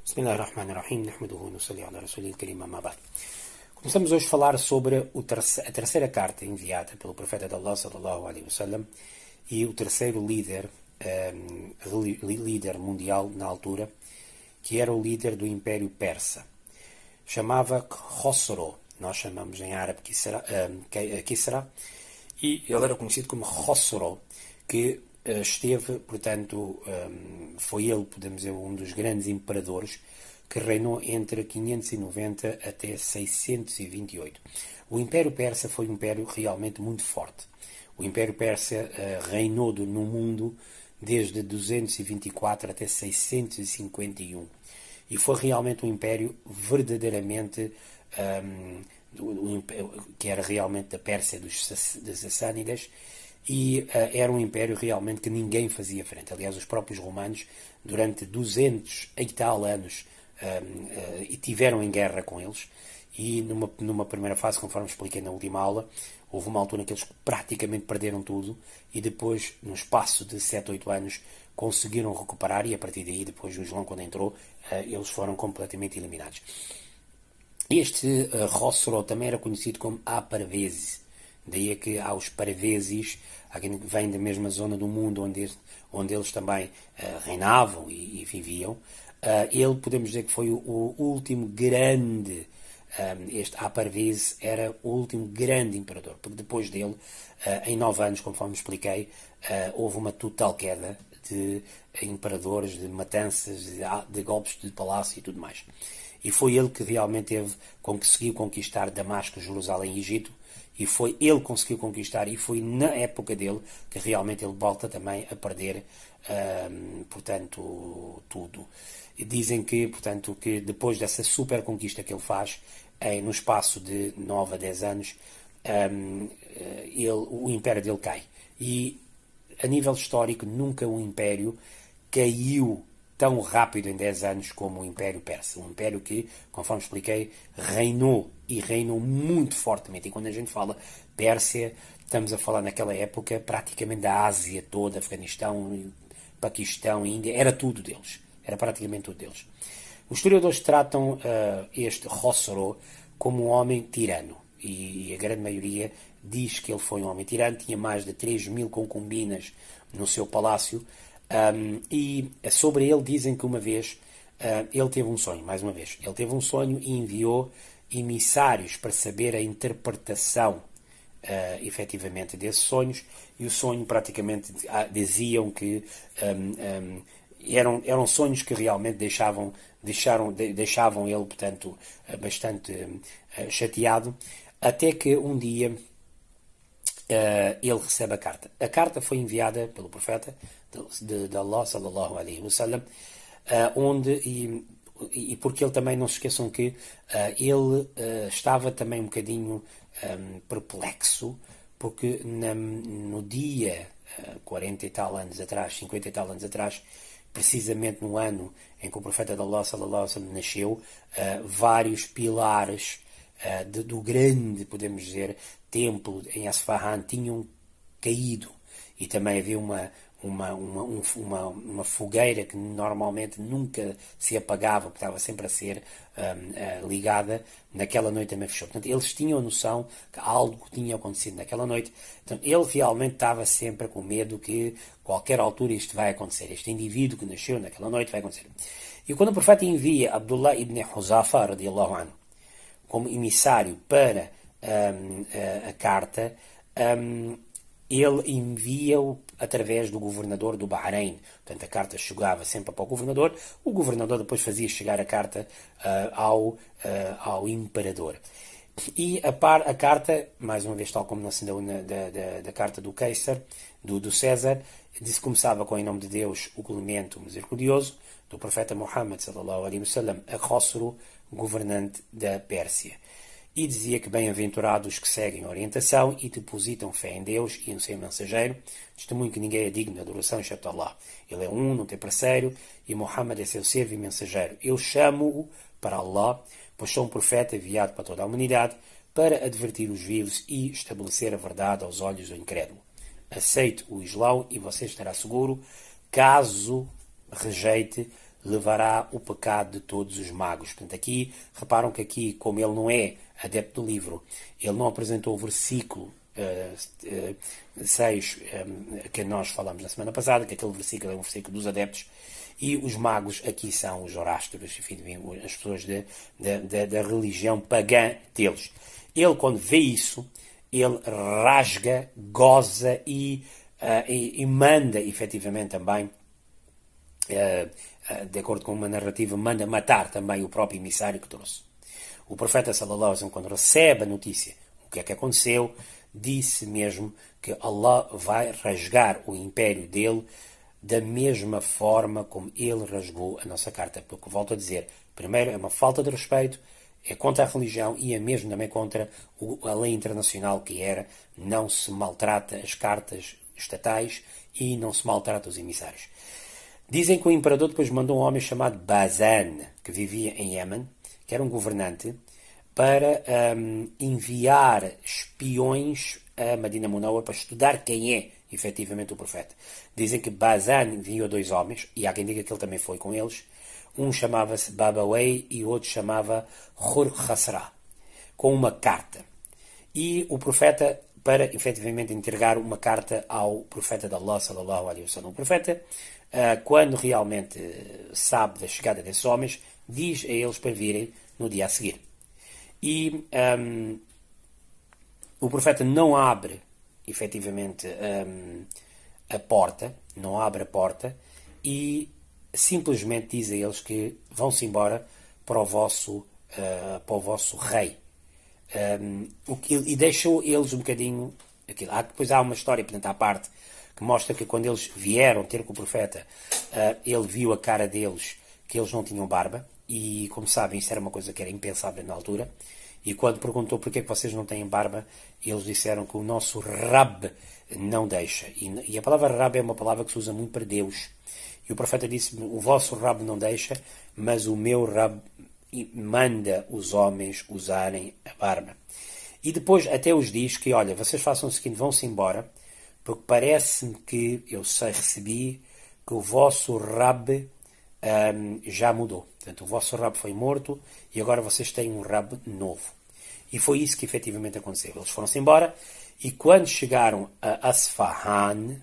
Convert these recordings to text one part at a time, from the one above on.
Bismillahirrahmanirrahim, nahmaduhu wa nusalli ala rasulil karim, amma ba'd. Começamos hoje a falar sobre a terceira carta enviada pelo profeta de Allah, sallallahu alaihi wasallam, e o terceiro líder, líder mundial na altura, que era o líder do Império Persa. Chamava Khosrow, nós chamamos em árabe Kisra, e ele era conhecido como Khosrow, que esteve, portanto, foi ele, podemos dizer, um dos grandes imperadores que reinou entre 590 até 628. O Império Persa foi um império realmente muito forte. O Império Persa reinou no mundo desde 224 até 651. E foi realmente um império verdadeiramente que era realmente da Pérsia dos Sassânidas, e era um império realmente que ninguém fazia frente. Aliás, os próprios romanos, durante 200 e tal anos, tiveram em guerra com eles, e numa primeira fase, conforme expliquei na última aula, houve uma altura em que eles praticamente perderam tudo, e depois, no espaço de 7, 8 anos, conseguiram recuperar, e a partir daí, depois o Islão, quando entrou, eles foram completamente eliminados. Este Khosrow também era conhecido como Parvez. Daí é que há os Parvezes, que vêm da mesma zona do mundo onde eles também reinavam e viviam. Ele, podemos dizer que foi o último grande, este Parvez era o último grande imperador, porque depois dele, em 9 anos, conforme expliquei, houve uma total queda de imperadores, de matanças, de golpes de palácio e tudo mais. E foi ele que realmente conseguiu conquistar Damasco, Jerusalém e Egito, e foi ele que conseguiu conquistar, e foi na época dele que realmente ele volta também a perder, portanto, tudo. E dizem que, portanto, que depois dessa super conquista que ele faz, no espaço de 9 a 10 anos, o império dele cai. E a nível histórico, nunca um império caiu tão rápido em 10 anos como o Império Persa. Um império que, conforme expliquei, reinou muito fortemente. E quando a gente fala Pérsia, estamos a falar naquela época praticamente da Ásia toda, Afeganistão, Paquistão, Índia, era tudo deles. Era praticamente tudo deles. Os historiadores tratam este Khosrow como um homem tirano. E a grande maioria diz que ele foi um homem tirano, tinha mais de 3.000 concubinas no seu palácio. E sobre ele dizem que uma vez ele teve um sonho, mais uma vez. Ele teve um sonho e enviou emissários para saber a interpretação, efetivamente, desses sonhos. E o sonho praticamente diziam que eram sonhos que realmente deixavam ele, portanto, bastante chateado, até que um dia ele recebe a carta. A carta foi enviada pelo profeta de Allah, sallallahu alaihi wasallam, e porque ele também, não se esqueçam que ele estava também um bocadinho perplexo, porque no dia 40 e tal anos atrás, 50 e tal anos atrás, precisamente no ano em que o profeta de Allah, sallallahu alaihi wasallam, nasceu, vários pilares do grande, podemos dizer, templo em Asfahan tinham caído, e também havia uma fogueira que normalmente nunca se apagava, porque estava sempre a ser ligada. Naquela noite também fechou. Portanto, eles tinham a noção que algo tinha acontecido naquela noite. Então, ele realmente estava sempre com medo que qualquer altura isto vai acontecer. Este indivíduo que nasceu naquela noite vai acontecer. E quando o profeta envia Abdullah ibn Huzafa, radiallahu anhu, como emissário para a carta, ele envia-o através do governador do Bahrein. Portanto, a carta chegava sempre para o governador depois fazia chegar a carta ao imperador. E a carta, mais uma vez, tal como na da carta do César, do César, começava com em nome de Deus, o clemente, o misericordioso, do profeta Muhammad, sallallahu alaihi wasallam, a Khosrow, governante da Pérsia. E dizia que bem-aventurados que seguem a orientação e depositam fé em Deus e no seu mensageiro, testemunho que ninguém é digno de adoração exceto Allah. Ele é um, não tem parceiro, e Muhammad é seu servo e mensageiro. Eu chamo-o para Allah, pois sou um profeta enviado para toda a humanidade, para advertir os vivos e estabelecer a verdade aos olhos do incrédulo. Aceite o Islão e você estará seguro. Caso rejeite, levará o pecado de todos os magos. Portanto, aqui, reparam que aqui, como ele não é adepto do livro, ele não apresentou o versículo 6 que nós falamos na semana passada, que aquele versículo é um versículo dos adeptos, e os magos aqui são os Zoroastros, enfim, as pessoas da religião pagã deles. Ele, quando vê isso, ele rasga, goza e manda, efetivamente, também, de acordo com uma narrativa, manda matar também o próprio emissário que trouxe. O profeta, sallallahu alaihi wasallam, quando recebe a notícia, o que é que aconteceu, disse mesmo que Allah vai rasgar o império dele da mesma forma como ele rasgou a nossa carta. Porque, volto a dizer, primeiro é uma falta de respeito, é contra a religião e é mesmo também contra a lei internacional, que era não se maltrata as cartas estatais e não se maltrata os emissários. Dizem que o imperador depois mandou um homem chamado Bazan, que vivia em Iêmen, que era um governante, para enviar espiões a Medina Munawwara para estudar quem é efetivamente o profeta. Dizem que Bazan enviou 2 homens, e há quem diga que ele também foi com eles. Um chamava-se Babaway e o outro chamava Hur Khasra, com uma carta. E o profeta, para efetivamente entregar uma carta ao profeta de Allah, sallallahu alaihi wasallam. O profeta, quando realmente sabe da chegada desses homens, diz a eles para virem no dia a seguir. E o profeta não abre, efetivamente, a porta, não abre a porta, e simplesmente diz a eles que vão-se embora para o vosso rei. E deixou eles um bocadinho aquilo. Depois há uma história, portanto, à parte, que mostra que quando eles vieram ter com o profeta, ele viu a cara deles, que eles não tinham barba, e, como sabem, isso era uma coisa que era impensável na altura. E quando perguntou porquê é que vocês não têm barba, eles disseram que o nosso Rab não deixa. E a palavra Rab é uma palavra que se usa muito para Deus. E o profeta disse, o vosso Rab não deixa, mas o meu Rab manda os homens usarem a barba. E depois até os diz que, olha, vocês façam o seguinte, vão-se embora, porque parece-me que, recebi, que o vosso Rab já mudou. Portanto, o vosso Rab foi morto e agora vocês têm um Rab novo. E foi isso que efetivamente aconteceu. Eles foram-se embora e quando chegaram a Asfahan,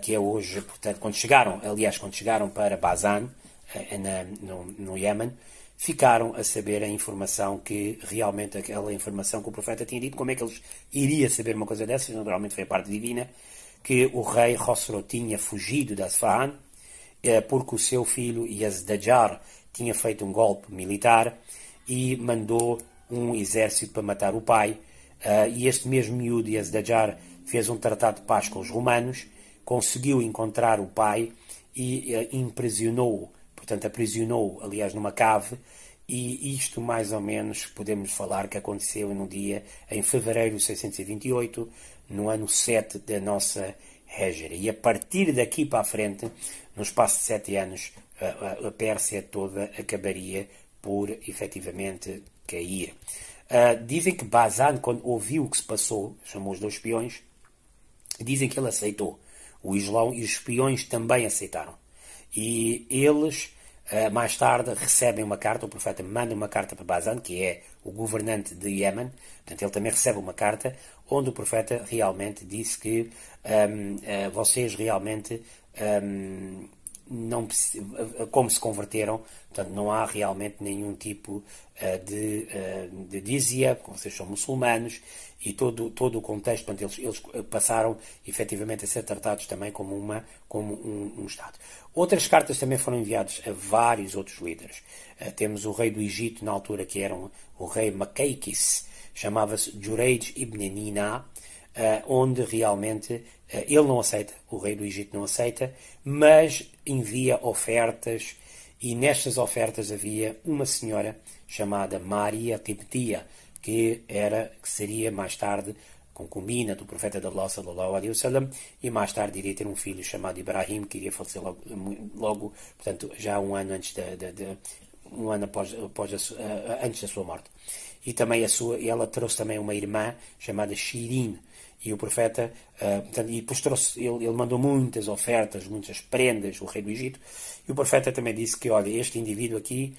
que é hoje, portanto, quando chegaram para Bazan, no Iêmen, ficaram a saber a informação que realmente aquela informação que o profeta tinha dito. Como é que eles iriam saber uma coisa dessas? Naturalmente foi a parte divina, que o rei Khosrow tinha fugido de Asfahan, porque o seu filho Yazdajar tinha feito um golpe militar e mandou um exército para matar o pai. E este mesmo miúdo Yazdajar fez um tratado de paz com os romanos, conseguiu encontrar o pai e imprisionou-o. Portanto, aprisionou-o, aliás, numa cave. E isto, mais ou menos, podemos falar que aconteceu no dia, em fevereiro de 628, no ano 7 da nossa Hégira. E a partir daqui para a frente, no espaço de 7 anos, a Pérsia toda acabaria por, efetivamente, cair. Dizem que Bazan, quando ouviu o que se passou, chamou os 2 espiões, dizem que ele aceitou o Islão e os espiões também aceitaram. E eles, mais tarde, recebem uma carta, o profeta manda uma carta para Bazan, que é o governante de Iêmen, portanto ele também recebe uma carta, onde o profeta realmente disse que vocês realmente não, como se converteram, portanto não há realmente nenhum tipo de dizia, vocês são muçulmanos, e todo o contexto, portanto eles passaram efetivamente a ser tratados também como um Estado. Outras cartas também foram enviadas a vários outros líderes. Temos o rei do Egito na altura, que era o rei Macaquis, chamava-se Jureid ibn Nina, onde realmente ele não aceita, o rei do Egito não aceita, mas envia ofertas, e nestas ofertas havia uma senhora chamada Maria Qibtiya, que seria mais tarde concubina do profeta de Allah, sallallahu alaihi wasallam, e mais tarde iria ter um filho chamado Ibrahim, que iria falecer logo, portanto, já um ano antes um ano antes da sua morte. E também ela trouxe também uma irmã chamada Shirin, E o profeta, portanto, e depois trouxe, ele mandou muitas ofertas, muitas prendas, o rei do Egito, e o profeta também disse que, olha, este indivíduo aqui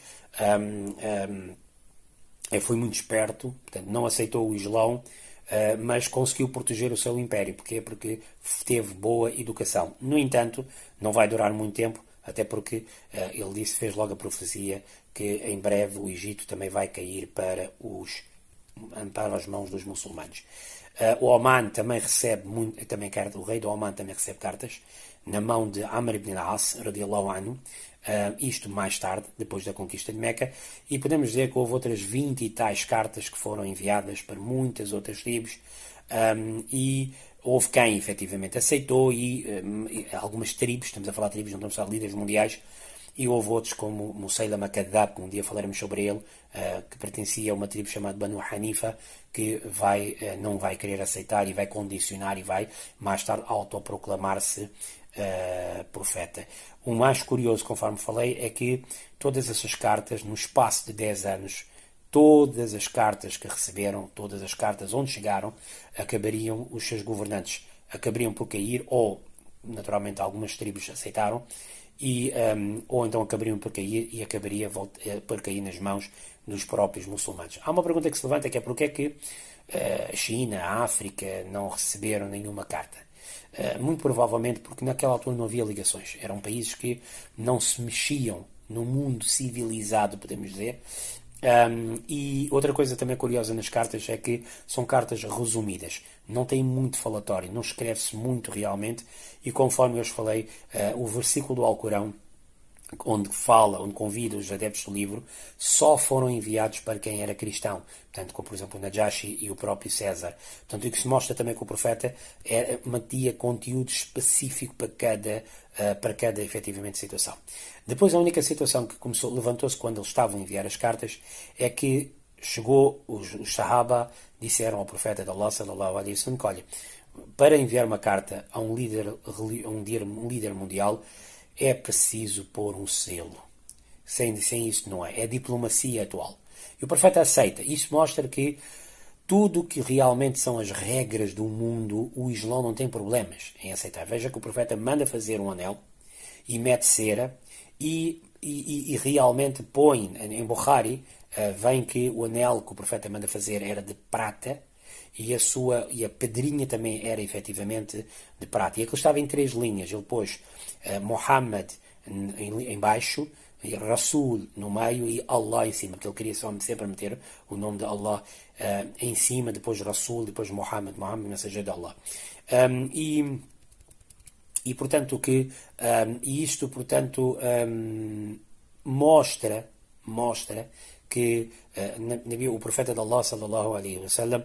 foi muito esperto, portanto, não aceitou o Islão, mas conseguiu proteger o seu império. Porquê? Porque teve boa educação. No entanto, não vai durar muito tempo, até porque ele disse, fez logo a profecia, que em breve o Egito também vai cair para as mãos dos muçulmanos. O Oman também recebe o rei do Oman também recebe cartas na mão de Amr ibn al-As, radiallahu anhu, isto mais tarde, depois da conquista de Meca, e podemos dizer que houve outras 20 e tais cartas que foram enviadas para muitas outras tribos, e houve quem efetivamente aceitou, e algumas tribos, estamos a falar de tribos, não estamos a falar de líderes mundiais, e houve outros como Musaylama Kadhab, que um dia falaremos sobre ele, que pertencia a uma tribo chamada Banu Hanifa, que não vai querer aceitar e vai condicionar e vai mais tarde autoproclamar-se profeta. O mais curioso, conforme falei, é que todas essas cartas, no espaço de 10 anos, todas as cartas que receberam, todas as cartas onde chegaram, os seus governantes acabariam por cair, ou naturalmente algumas tribos aceitaram, ou então acabariam por cair e acabaria por cair nas mãos dos próprios muçulmanos. Há uma pergunta que se levanta, que é porque é que a China, a África não receberam nenhuma carta. Muito provavelmente porque naquela altura não havia ligações. Eram países que não se mexiam no mundo civilizado, podemos dizer. E outra coisa também curiosa nas cartas é que são cartas resumidas. Não tem muito falatório, não escreve-se muito realmente. E conforme eu vos falei, o versículo do Alcorão, onde convida os adeptos do livro, só foram enviados para quem era cristão. Portanto, como por exemplo o Najashi e o próprio César. Portanto, o que se mostra também que o profeta mantinha conteúdo específico para cada efetivamente situação. Depois, a única situação que levantou-se quando eles estavam a enviar as cartas é que chegou, os Sahaba disseram ao profeta de Allah, sallallahu alaihi wasallam, que olha, para enviar uma carta a um líder mundial, é preciso pôr um selo. Sem isso não é. É diplomacia atual. E o profeta aceita. Isso mostra que tudo o que realmente são as regras do mundo, o Islão não tem problemas em aceitar. Veja que o profeta manda fazer um anel e mete cera e realmente põe, em Bukhari, vem que o anel que o profeta manda fazer era de prata, e a pedrinha também era efetivamente de prata. E aquilo estava em 3 linhas. Ele pôs Muhammad em baixo, Rasul no meio e Allah em cima, porque ele queria sempre meter o nome de Allah em cima, depois Rasul, depois Muhammad, mensageiro de Allah. Portanto isto mostra que o profeta de Allah, sallallahu alaihi wasallam,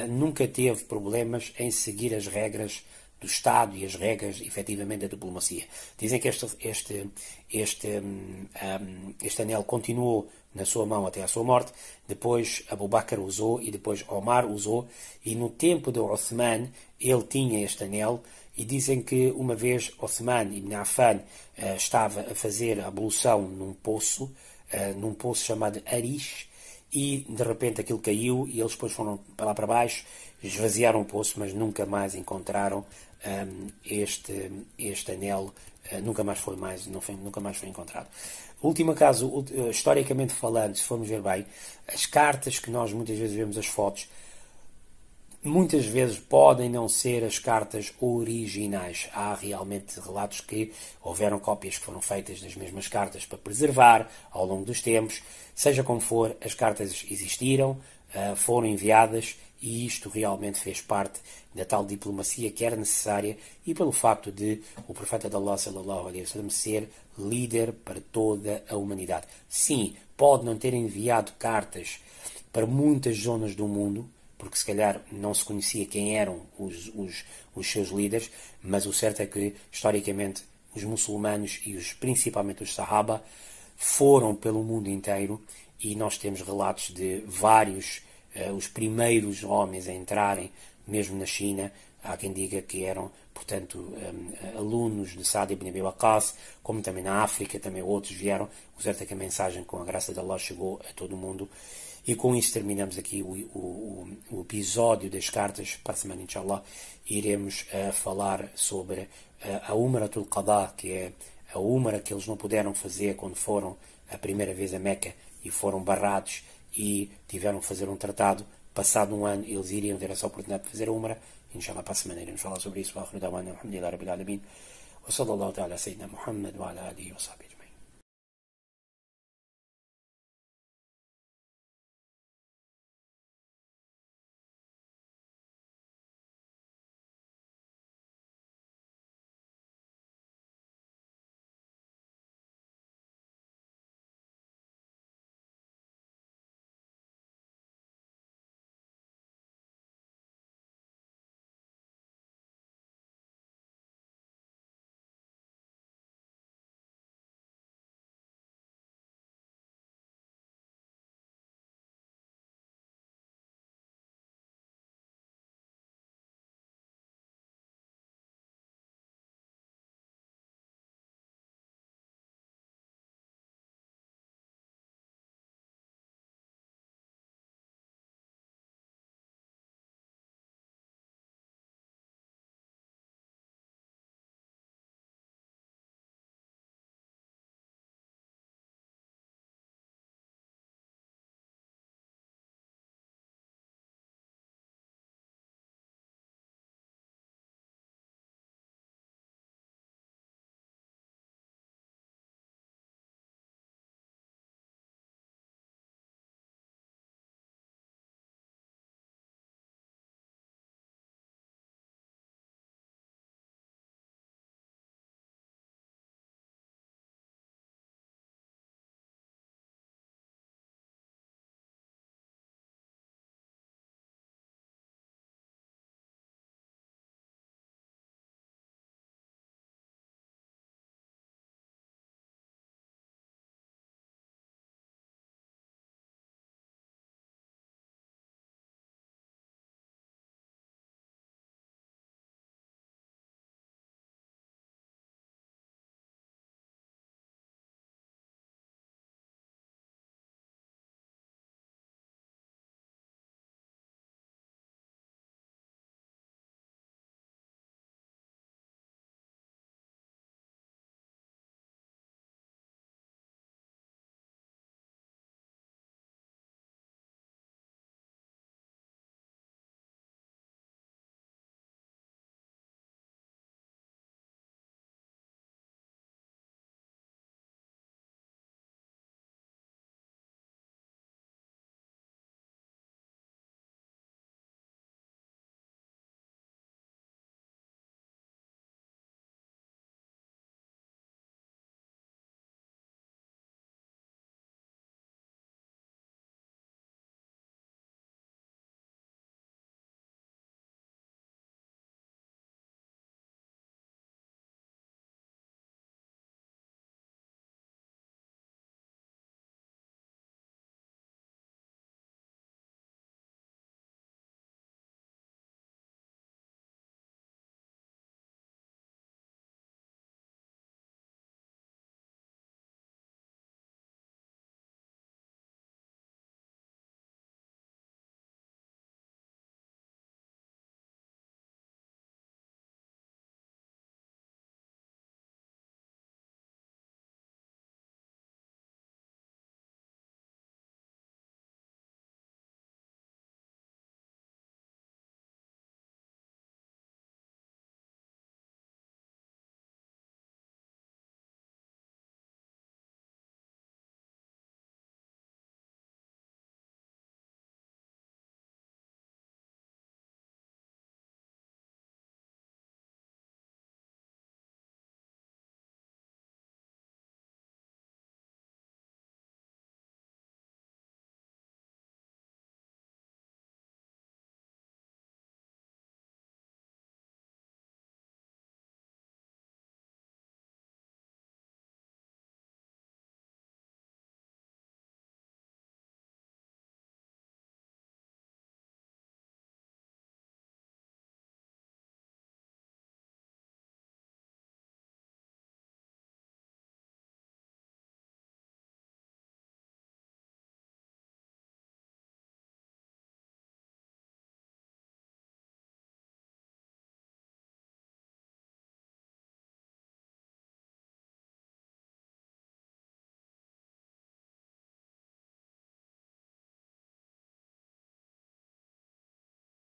nunca teve problemas em seguir as regras do Estado e as regras, efetivamente, da diplomacia. Dizem que este anel continuou na sua mão até à sua morte, depois Abu Bakr usou e depois Omar usou, e no tempo de Uthman ele tinha este anel, e dizem que uma vez Uthman ibn Affan estava a fazer a ablução num poço chamado Arish, e de repente aquilo caiu e eles depois foram lá para baixo, esvaziaram o poço, mas nunca mais encontraram este anel, nunca mais foi encontrado. O último caso, historicamente falando, se formos ver bem, as cartas que nós muitas vezes vemos, as fotos, muitas vezes podem não ser as cartas originais. Há realmente relatos que houveram cópias que foram feitas das mesmas cartas para preservar ao longo dos tempos. Seja como for, as cartas existiram, foram enviadas, e isto realmente fez parte da tal diplomacia que era necessária, e pelo facto de o profeta de Allah, sallallahu alaihi wasallam, ser líder para toda a humanidade. Sim, pode não ter enviado cartas para muitas zonas do mundo, porque se calhar não se conhecia quem eram os seus líderes, mas o certo é que, historicamente, os muçulmanos e principalmente os Sahaba foram pelo mundo inteiro, e nós temos relatos de vários, os primeiros homens a entrarem mesmo na China. Há quem diga que eram, portanto, alunos de Saad ibn Abi Waqqas, como também na África, também outros vieram. O certo é que a mensagem, com a graça de Allah, chegou a todo o mundo. E com isso terminamos aqui o episódio das cartas. Para a semana, inshallah, iremos falar sobre a Umratul Qadha, que é a Umra que eles não puderam fazer quando foram a primeira vez a Meca e foram barrados e tiveram que fazer um tratado. Passado um ano, eles iriam ter essa oportunidade de fazer a Umra. Inshallah, para a semana iremos falar sobre isso. Wa akhiru da'wana alhamdulillahi rabbil alamin. Wa sallallahu ta'ala sayyidina Muhammad wa ala alihi wa sahbihi.